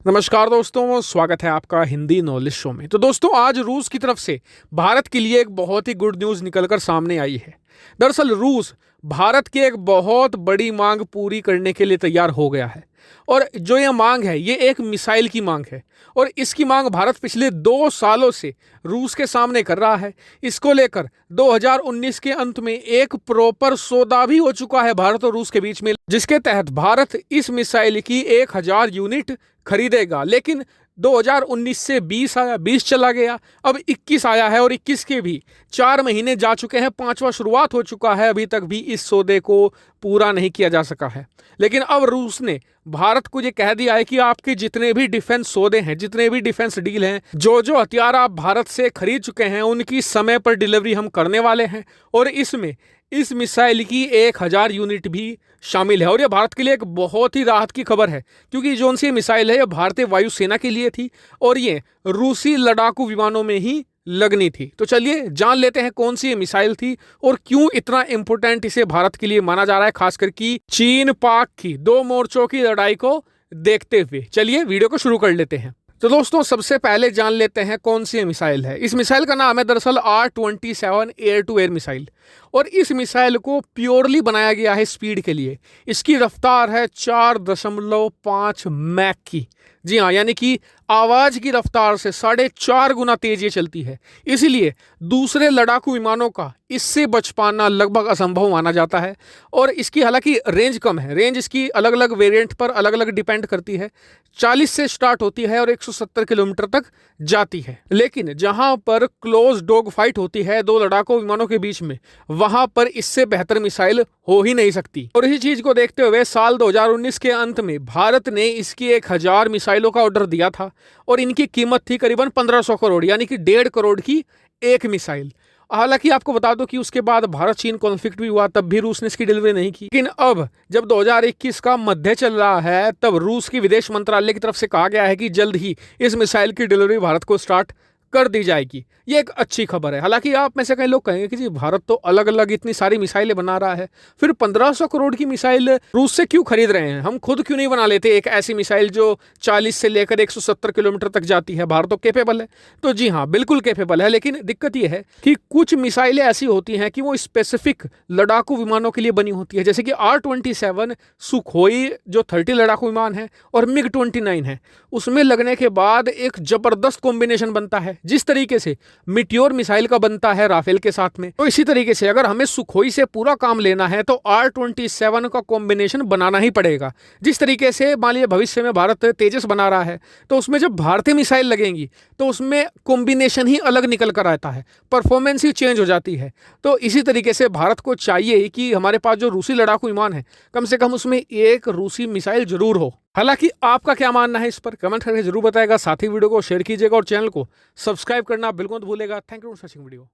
नमस्कार दोस्तों, स्वागत है आपका हिंदी नॉलेज शो में। तो दोस्तों, आज रूस की तरफ से भारत के लिए एक बहुत ही गुड न्यूज़ निकलकर सामने आई है। दरअसल रूस भारत की एक बहुत बड़ी मांग पूरी करने के लिए तैयार हो गया है। और जो ये मांग है, ये एक मिसाइल की मांग है। और इसकी मांग भारत पिछले 2 सालों से रूस के सामने कर रहा है। इसको लेकर 2019 के अंत में एक प्रॉपर सौदा भी हो चुका है भारत और रूस के बीच में, जिसके तहत भारत इस मिसाइल की 1000 यूनिट खरीदेगा। लेकिन 2019 से 20 आया, 20 चला गया, अब 21 आया है और 21 के भी 4 महीने जा चुके हैं, 5वां शुरुआत हो चुका है। अभी तक भी इस सौदे को पूरा नहीं किया जा सका है। लेकिन अब रूस ने भारत को ये कह दिया है कि आपके जितने भी डिफेंस सौदे हैं, जितने भी डिफेंस डील हैं, जो जो हथियार आप भारत से खरीद चुके हैं, उनकी समय पर डिलीवरी हम करने वाले हैं। और इसमें इस मिसाइल की 1000 यूनिट भी शामिल है। और यह भारत के लिए एक बहुत ही राहत की खबर है, क्योंकि जो सी मिसाइल है, यह भारतीय वायुसेना के लिए थी और ये रूसी लड़ाकू विमानों में ही लगनी थी। तो चलिए जान लेते हैं कौन सी ये मिसाइल थी और क्यों इतना इंपॉर्टेंट इसे भारत के लिए माना जा रहा है, खासकर कि चीन पाक की 2 मोर्चों की लड़ाई को देखते हुए। चलिए वीडियो को शुरू कर लेते हैं। तो दोस्तों, सबसे पहले जान लेते हैं कौन सी मिसाइल है। इस मिसाइल का नाम है दरअसल R-27 air to air missile. और इस मिसाइल को प्योरली बनाया गया है स्पीड के लिए। इसकी रफ्तार है 4.5 मैक की। जी हाँ, यानी कि आवाज की रफ्तार से 4.5 गुना तेज ये चलती है। इसीलिए दूसरे लड़ाकू विमानों का इससे बच पाना लगभग असंभव माना जाता है। और इसकी हालांकि रेंज कम है। रेंज इसकी अलग अलग वेरिएंट पर अलग अलग डिपेंड करती है। 40 से स्टार्ट होती है और 170 किलोमीटर तक जाती है। लेकिन जहां पर क्लोज डॉग फाइट होती है 2 लड़ाकू विमानों के बीच में, वहां पर इससे बेहतर मिसाइल हो ही नहीं सकती। और इसी चीज को देखते हुए साल 2019 के अंत में भारत ने इसकी 1000 मिसाइलों का ऑर्डर दिया था और इनकी कीमत थी करीबन 1500 करोड़, यानी कि 1.5 करोड़ की एक मिसाइल। हालांकि आपको बता दो कि उसके बाद भारत चीन कॉन्फ्लिक्ट भी हुआ, तब भी रूस ने इसकी डिलीवरी नहीं की। लेकिन अब जब 2021 का मध्य चल रहा है, तब रूस की विदेश मंत्रालय की तरफ से कहा गया है कि जल्द ही इस मिसाइल की डिलीवरी भारत को स्टार्ट कर दी जाएगी। ये एक अच्छी खबर है। हालांकि आप में से कई लोग कहेंगे कि जी भारत तो अलग अलग इतनी सारी मिसाइलें बना रहा है, फिर 1500 करोड़ की मिसाइल रूस से क्यों खरीद रहे हैं? हम खुद क्यों नहीं बना लेते एक ऐसी मिसाइल जो 40 से लेकर 170 किलोमीटर तक जाती है? भारत तो कैपेबल है। तो जी हाँ, बिल्कुल कैपेबल है। लेकिन दिक्कत यह है कि कुछ मिसाइलें ऐसी होती हैं कि वो स्पेसिफिक लड़ाकू विमानों के लिए बनी होती है। जैसे कि R-27 सुखोई जो 30 लड़ाकू विमान है और MiG-29 है, उसमें लगने के बाद एक जबरदस्त कॉम्बिनेशन बनता है, जिस तरीके से मिटियोर मिसाइल का बनता है राफेल के साथ में। तो इसी तरीके से अगर हमें सुखोई से पूरा काम लेना है तो R-27 का कॉम्बिनेशन बनाना ही पड़ेगा। जिस तरीके से मान लीजिए भविष्य में भारत तेजस बना रहा है, तो उसमें जब भारतीय मिसाइल लगेंगी तो उसमें कॉम्बिनेशन ही अलग निकल कर आता है, परफॉर्मेंस ही चेंज हो जाती है। तो इसी तरीके से भारत को चाहिए कि हमारे पास जो रूसी लड़ाकू विमान है, कम से कम उसमें एक रूसी मिसाइल जरूर हो। हालांकि आपका क्या मानना है इस पर कमेंट करके जरूर बताएगा। साथ ही वीडियो को शेयर कीजिएगा और चैनल को सब्सक्राइब करना बिल्कुल मत भूलेगा। Thank you for watching video.